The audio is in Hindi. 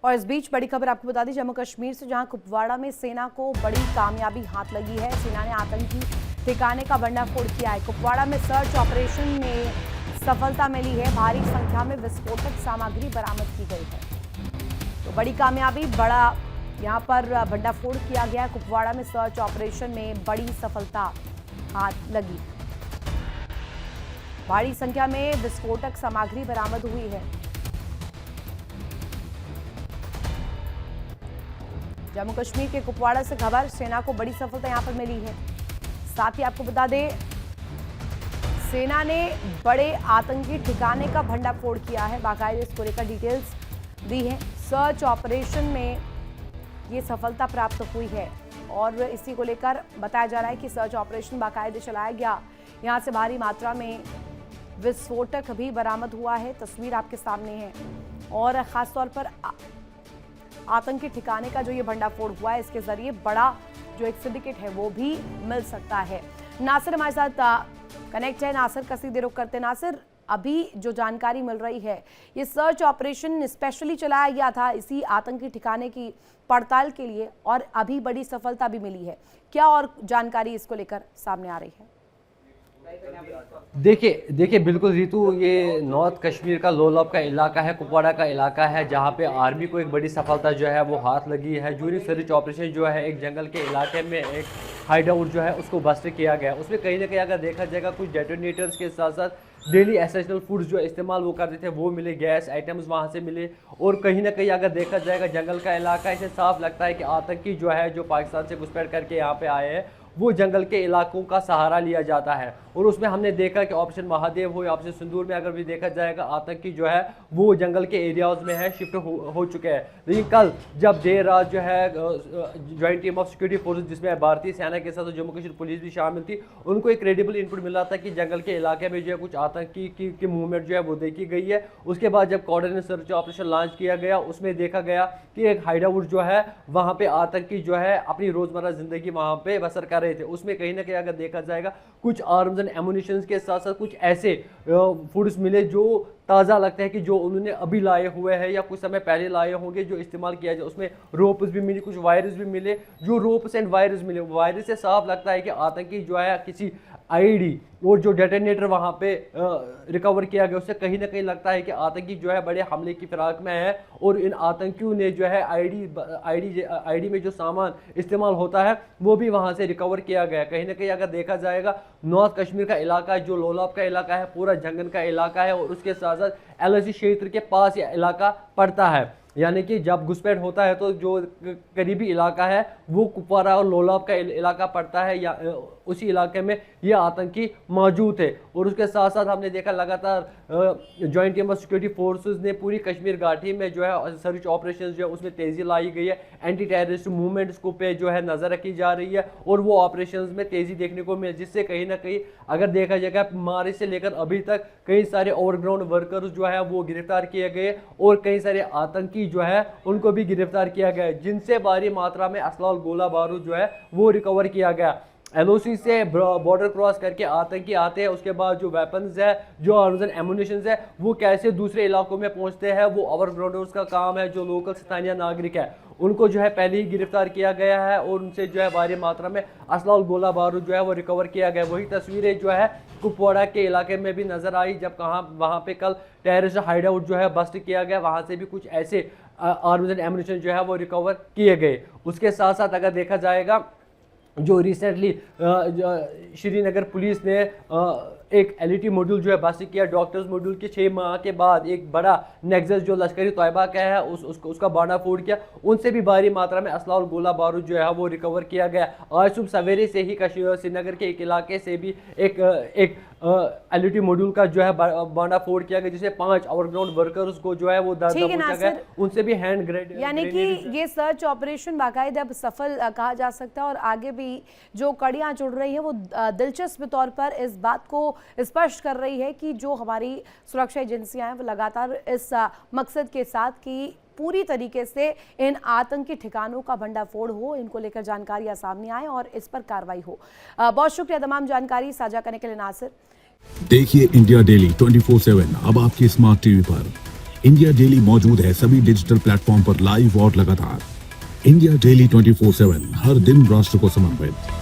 और इस बीच बड़ी खबर आपको बता दी जम्मू कश्मीर से, जहां कुपवाड़ा में सेना को बड़ी कामयाबी हाथ लगी है। सेना ने आतंकी ठिकाने का भंडाफोड़ किया है। कुपवाड़ा में सर्च ऑपरेशन में सफलता मिली है। भारी संख्या में विस्फोटक सामग्री बरामद की गई है। तो बड़ी कामयाबी, बड़ा यहां पर भंडाफोड़ किया गया है। कुपवाड़ा में सर्च ऑपरेशन में बड़ी सफलता हाथ लगी। भारी संख्या में विस्फोटक सामग्री बरामद हुई है। जम्मू कश्मीर के कुपवाड़ा से खबर, सेना को बड़ी सफलता यहां पर मिली है। साथ ही आपको बता दें, सेना ने बड़े आतंकी ठिकाने का भंडाफोड़ किया है। बाकायदे इसको लेकर डिटेल्स दी है। सर्च ऑपरेशन में ये सफलता प्राप्त हुई है और इसी को लेकर बताया जा रहा है कि सर्च ऑपरेशन बाकायदे चलाया गया। यहां से भारी मात्रा में विस्फोटक भी बरामद हुआ है। तस्वीर आपके सामने है और खासतौर पर आतंकी ठिकाने का जो ये भंडाफोड़ हुआ है, इसके जरिए बड़ा जो एक सिंडिकेट है वो भी मिल सकता है। नासिर हमारे साथ कनेक्ट है। नासिर का सीधे रुख करते। नासिर, अभी जो जानकारी मिल रही है, ये सर्च ऑपरेशन स्पेशली चलाया गया था इसी आतंकी ठिकाने की पड़ताल के लिए और अभी बड़ी सफलता भी मिली है। क्या और जानकारी इसको लेकर सामने आ रही है? देखिए बिल्कुल रितु, ये नॉर्थ कश्मीर का लोलाब का इलाका है, कुपवाड़ा का इलाका है, जहाँ पे आर्मी को एक बड़ी सफलता जो है वो हाथ लगी है। ड्यूरिंग सर्च ऑपरेशन जो है एक जंगल के इलाके में एक हाइड आउट जो है उसको बस्ट किया गया। उसमें कहीं ना कहीं अगर देखा जाएगा कुछ डेटोनेटर्स के साथ साथ डेली एसेंशियल फूड्स जो इस्तेमाल वो करते थे वो मिले, गैस आइटम्स वहाँ से मिले। और कहीं ना कहीं अगर देखा जाएगा जंगल का इलाका, इसे साफ लगता है कि आतंकी जो है जो पाकिस्तान से घुसपैठ करके यहाँ पे आए हैं वो जंगल के इलाकों का सहारा लिया जाता है। और उसमें हमने देखा कि ऑपरेशन महादेव हो या ऑपरेशन सिंदूर में अगर भी देखा जाएगा, आतंकी जो है वो जंगल के एरियाज में है शिफ्ट हो चुके हैं। लेकिन कल जब देर रात जो है joint team of security forces, जिसमें भारतीय सेना के साथ जम्मू कश्मीर पुलिस भी शामिल थी, उनको एक क्रेडिबल इनपुट मिला था कि जंगल के इलाके में जो है कुछ आतंकी की मूवमेंट जो है वो देखी गई है। उसके बाद जब कोऑर्डिनेट सर्च ऑपरेशन लॉन्च किया गया, उसमें देखा गया कि एक हाइड आउट जो है वहाँ पे आतंकी जो है अपनी रोजमर्रा जिंदगी वहाँ पे बसर कर रहे थे। उसमें कहीं ना कहीं अगर देखा जाएगा कुछ आर्म्स एंड एमुनिशंस के साथ साथ कुछ ऐसे फूड्स मिले जो ताज़ा लगता है कि जो उन्होंने अभी लाए हुए हैं या कुछ समय पहले लाए होंगे जो इस्तेमाल किया जाए। उसमें रोप्स भी मिली, कुछ वायरस भी मिले। जो रोप्स एंड वायरस मिले, वायरस से साफ लगता है कि आतंकी जो है किसी आईडी और जो डेटोनेटर वहाँ पे रिकवर किया गया, उससे कहीं ना कहीं लगता है कि आतंकी जो है बड़े हमले की फिराक में है। और इन आतंकियों ने जो है आईडी में जो सामान इस्तेमाल होता है वो भी वहाँ से रिकवर किया गया। कहीं ना कहीं अगर देखा जाएगा नॉर्थ कश्मीर का इलाका है, जो लोलाब का इलाका है, पूरा जंगल का इलाका है और उसके साथ साथ LOC क्षेत्र के पास ये इलाका पड़ता है। यानी कि जब घुसपैठ होता है तो जो करीबी इलाका है वो कुपवाड़ा और लोलाब का इलाका पड़ता है, या उसी इलाके में ये आतंकी मौजूद थे। और उसके साथ साथ हमने देखा लगातार joint team of security forces ने पूरी कश्मीर घाटी में जो है सर्च ऑपरेशन जो है उसमें तेज़ी लाई गई है। एंटी टेररिस्ट मूवमेंट्स को पे जो है नज़र रखी जा रही है और वो ऑपरेशन में तेज़ी देखने को मिले, जिससे कहीं ना कहीं अगर देखा जाएगा मार्च से लेकर अभी तक कई सारे ओवरग्राउंड वर्कर्स जो है वो गिरफ्तार किए गए और कई सारे आतंकी जो है उनको भी गिरफ्तार किया गया, जिनसे भारी मात्रा में असला और गोला बारूद जो है वो रिकवर किया गया। LOC से बॉर्डर क्रॉस करके आतंकी आते हैं, उसके बाद जो वेपन्स है, जो आर्म्स एंड एमुनिशंस है, वो कैसे दूसरे इलाकों में पहुंचते हैं वो ओवरग्राउंडर्स का काम है। जो लोकल स्थानीय नागरिक है उनको जो है पहले ही गिरफ्तार किया गया है और उनसे जो है भारी मात्रा में असला और गोला बारूद जो है वो रिकवर किया गया। वही तस्वीरें जो है कुपवाड़ा के इलाके में भी नजर आई, जब वहाँ पे कल टेररिस्ट हाइड आउट जो है बस्ट किया गया, वहाँ से भी कुछ ऐसे आर्म्स एंड एमुनिशन जो है वो रिकवर किए गए। उसके साथ साथ अगर देखा जाएगा जो रिसेंटली श्रीनगर पुलिस ने एक LET मॉड्यूल जो है बस्ट किया, डॉक्टर्स मॉड्यूल के 6 माह के बाद एक बड़ा नेक्सस जो लश्करी तैयबा का है उसका भंडाफोड़ किया। उनसे भी भारी मात्रा में असला और गोला बारूद जो है वो रिकवर किया गया। आज सुबह सवेरे से ही श्रीनगर के एक इलाके से भी एक LET मॉड्यूल का जो है भंडाफोड़ किया गया, जिससे 5 ओवरग्राउंड वर्कर्स को जो है वो दर्द पहुंचा गया। उनसे भी हैंड ग्रेनेड, यानी कि ये सर्च ऑपरेशन बाकायदा अब सफल कहा जा सकता है और आगे भी जो कड़ियां जुड़ रही है वो दिलचस्प तौर पर इस बात को स्पष्ट कर रही है कि जो हमारी सुरक्षा एजेंसियां हैं वो लगातार इस मकसद के साथ कि पूरी तरीके से इन आतंकी ठिकानों का भंडाफोड़ हो, इनको लेकर जानकारियां सामने आए और इस पर कार्रवाई हो। बहुत शुक्रिया तमाम जानकारी साझा करने के लिए नासिर। देखिए इंडिया डेली 24/7 अब आपकी स्मार्ट टीवी पर। इंडिया डेली मौजूद है सभी डिजिटल प्लेटफॉर्म पर लाइव और लगातार। इंडिया डेली 24/7 हर दिन राष्ट्र को समर्पित।